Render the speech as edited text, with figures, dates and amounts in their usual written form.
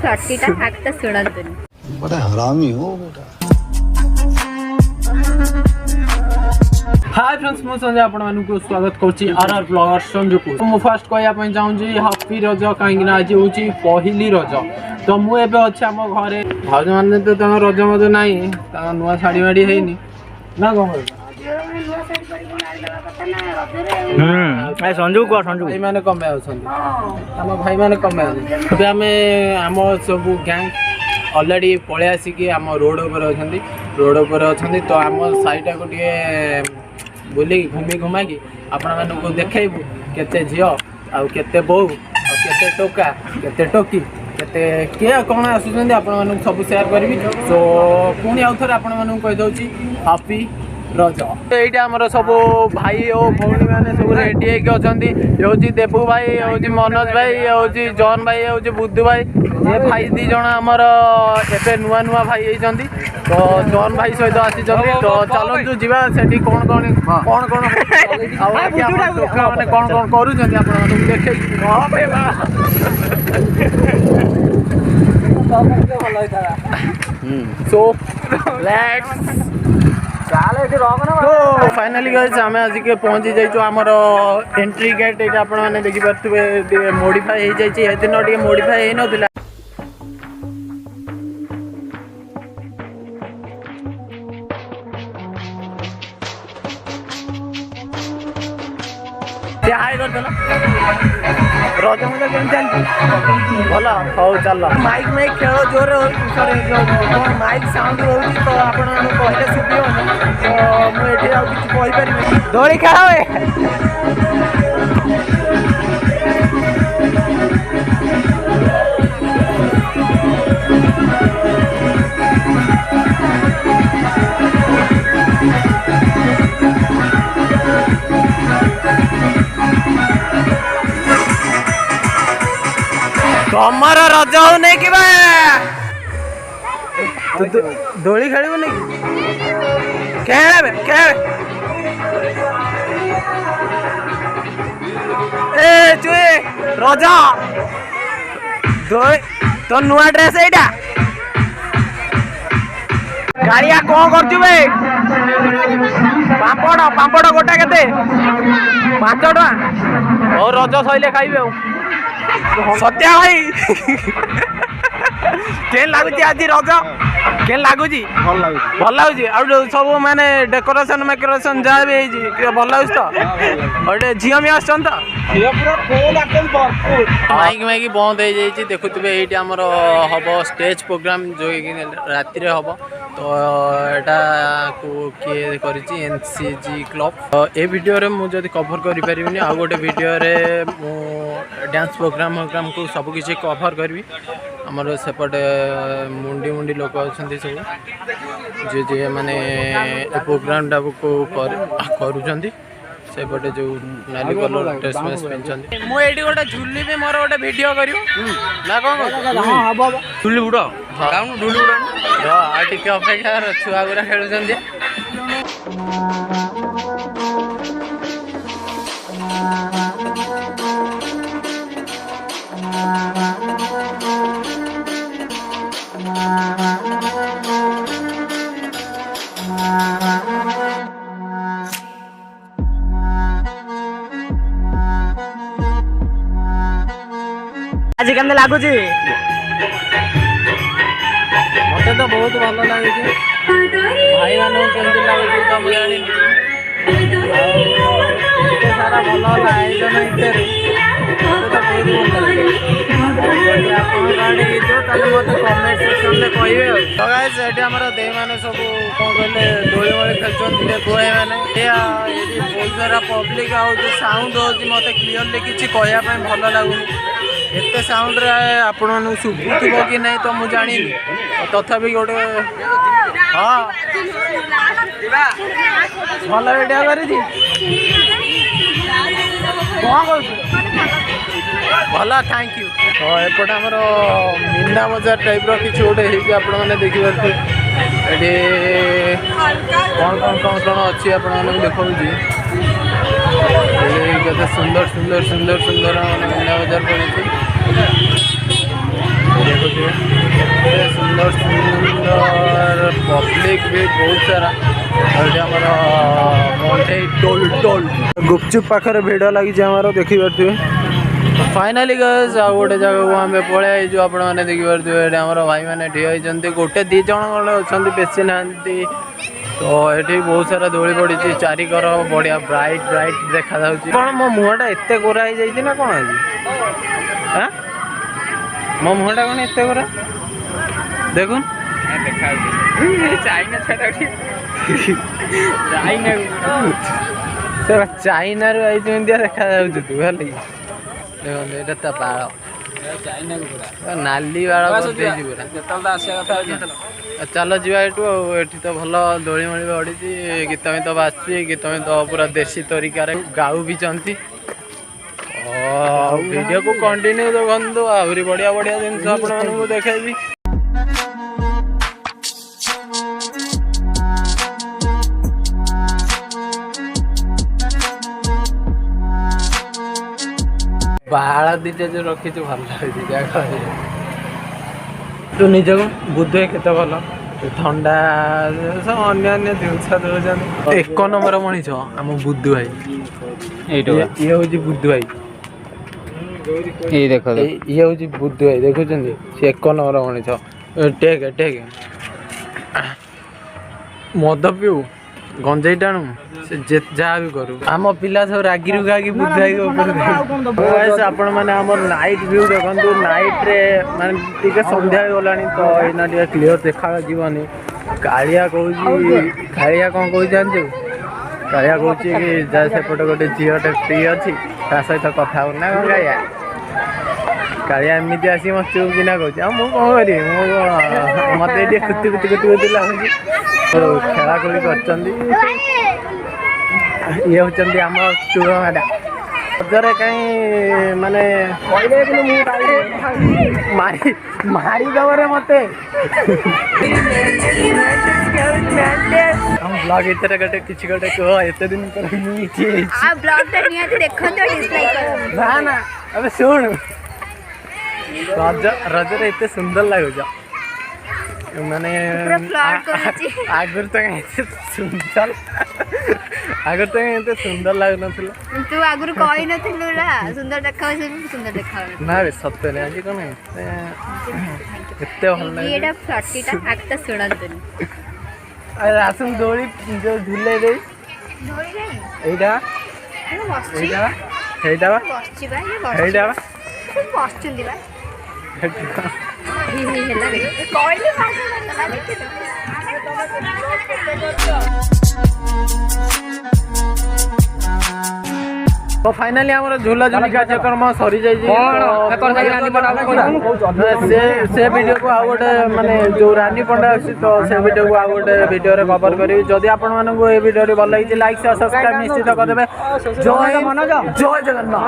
फटीटा हाकटा सुनंतनी बड़ा हरामी हो बेटा। हाय फ्रेंड्स मु संजय आपण मानकु स्वागत करछि आरआर ब्लॉगर संजय को मु फर्स्ट कहया पई जाउं जी हैप्पी रज काहेकि ना आज होछि पहिली रज तो मु एबे अछि हम घरे भाज माने तो तन रज मज नाही ता नुवा साड़ी वाड़ी हेनी ना गम ए संजू को संजू भाई माने कमे आछन हम भाई माने कमे आछन हमें हम सब गैंग ऑलरेडी पळे आसी आम रोड ऊपर अछंती रोड ऊपर अछंती तो आम साइटा को टिके बुली घूमी घुमा कि आपण मानू को देखेबू केते झियो आ केते बहु आ केते टोका केते टोकी केते के कोन आसुचंदी आपण मानू सब शेयर करबी सो पुनी आउ थोर आपण मानू कहि दउची हैप्पी रज एटा हमर सब भाई ओ भौणी माने सब रेडी हे के अछंती होची देबू भाई होची मनोज भाई होची जॉन भाई होची बुद्धू भाई ये भाई दी जण हमर एबे नुवा नुवा भाई हेचंती तो जॉन भाई सहित आसी जल्दी तो चलंतु जीवा सेठी कोन कोन माने कोन करू जंदी आपण माने देखे हां बे बा सो लेट्स तो फाइनली गाइस आम आज के पहुंची जाइछो हमर एंट्री गेट एटा आपण माने देखि परथुबे मॉडिफाई हे जाइछि ए दिन टिके मॉडिफाई हे नथिला हाय कर देला रज मजा केन चलती भला हो चल माइक में खेल जोर सॉरी माइक साउंड होउची तो आपण कहले सुबियो तो मु एठी आ किछ कहि परिबे दोड़ी खेलावे तमर रज हो नहीं कि दोली खेलू नहीं खेल ए चुए रज तो नुआ ड्रेस एटा गाड़िया कौन करछु बे पापड़ गोटा केते 5 टका और रज सइले खाइबे सत्या भाई के लागुची आज रज के लागुची भल लागुची आ सब माने डेकोरेशन मेकोरेशन जा भी हे भल लागुच तो और झियो में आछन तो माइक माइक बंद हो जाइए देखुवे ये आमर हम स्टेज प्रोग्राम जो राति रे हम तो यहाँ को किए करी एनसीजी क्लब ए वीडियो रे मुझे कभर करें आ गोटे वीडियो रे मु डांस प्रोग्राम को सब किसी कभर करी आमर सेपटे मुंडी मुंडी लोक अच्छा सब जे जे माने प्रोग्राम टा को करुँच सेपटे जो नाली कलर ड्रेस मेस पिंचंदी मु एडी गोटे झुल्ली भी मोर गोटे वीडियो करियो ना कोन हां हबो झुल्ली बुडो गाउन झुल्ली बुडो आ टिके अपेक्षा छुआ गुरा खेलुचंदी आज केमते लागुची मते तो बहुत भल लागुची भाई मानो केमते लागुची तो मु जानि एते सारा भल आयोजन इधर तो बहुत भल लागुची आपण गाडी जो ताले मते कमेंट सेक्शन में कहिबे तो गाइस एटी हमर देह माने सब कोन कहले डोळे वाले खेलचन दिले बोए माने या एटी बहुत सारा पब्लिक आउ जो साउंड हो जी मते क्लियरली किछि कहया पय भल लागुनी एते साउंड रे आपण सुबुथबो कि नहीं तो मु जानि तथापि गोटे हाँ भल वीडियो करी भल थैंक यू हाँ एपटे आमर मीना बजार टाइप किसी गोटे आपने देखिए ये कौन कौन कौन कौन अच्छी आपने देखा सुंदर सुंदर सुंदर सुंदर मीना बजार पड़ी देखुए एते सुंदर सुंदर पब्लिक भी बहुत सारा आमर मंडे टोल टोल गुपचुप पाखे भिड़ लगी देखी पारे फाइनाली गज आ गोटे जगह आम पलि जो आप देखिए आम भाई मैंने ठिया होती गोटे दी जन अच्छा बेसी ना तो ये बहुत सारा दोली पड़ी चारिकर बढ़िया ब्राइट ब्राइट देखा कौन मो मुहटा एत गोरा हो जाए ना कौन है मो मुहटा कौन एत गोरा देखुन चाइना रू आई देखा तू देखा बाल नाली बाल चल जी एठी तो भल दोली मोली पड़ी गीत गीत बाजु गीत गीत पूरा देसी तरीकार गाऊ भी चंती वीडियो को कंटिन्यू देखु आहरी बढ़िया बढ़िया जिन आपको देखेबी बाड़ दीटा जो रखी भल लगे तू निज बुद्धे केते भल ठंडा सब अन्य जिनस दौरान एक नंबर मनीष आम बुद्धू भाई ये हूँ बुद्धू भाई ये हूँ बुद्धू भाई देखुं सी एक नंबर मनीष टेक टेक मद पिऊ गंजेई टाणु से जहाँ भी करू आम पिला सब रागी रुगागी बुद्धाई आपण मैंने आम नाइट व्यू देखो नाइट रे माने संध्या गला तो यहाँ टे क्लीयर देखा जीवनी कालिया कहूँ कालिया कौन कह जानू कालिया कहूँ जा सेपटे गोटे झीटे फ्री अच्छी सहित कथा ना कौन कालिया कालिया एमती आसी मत चुप किना कहूँ मुझे कौन करी मत ये कुति कुति कुति कुति लगुच खेला खेली कर ये होती आम चूड़ मैडा रजरे कहीं माने मारिदे मत ब्लॉग इतने गोटे किसी गोटे कह एत दिन ना ना अबे शुण रजरे एत सुंदर लगुच माने आगर तो सुंदर आगर तो ये सुंदर लगन तू आगुर कही नथिलु ला सुंदर देखा सुंदर देखा ना रे सत्य नहीं आज कौन एते भल लागे एटा फ्लटीटा आकता सुणंतनी अरे आसुन दोली जो झुले दे दोली नहीं एटा बसची एटा एटा बसची बा ये बसची एटा बसचुंदी बा ही हेला रे कहली पास देखि तो फाइनाली आम झूला झूली कार्यक्रम सरी जाइए से वीडियो को आउ गोटे माने जो रानी पंडा अच्छी तो से वीडियो को आउ गोटे वीडियो रे कवर करी जदि आपण मानक ए वीडियो भल लगी लाइक सब्सक्राइब निश्चित करदेबे जय जगन्नाथ।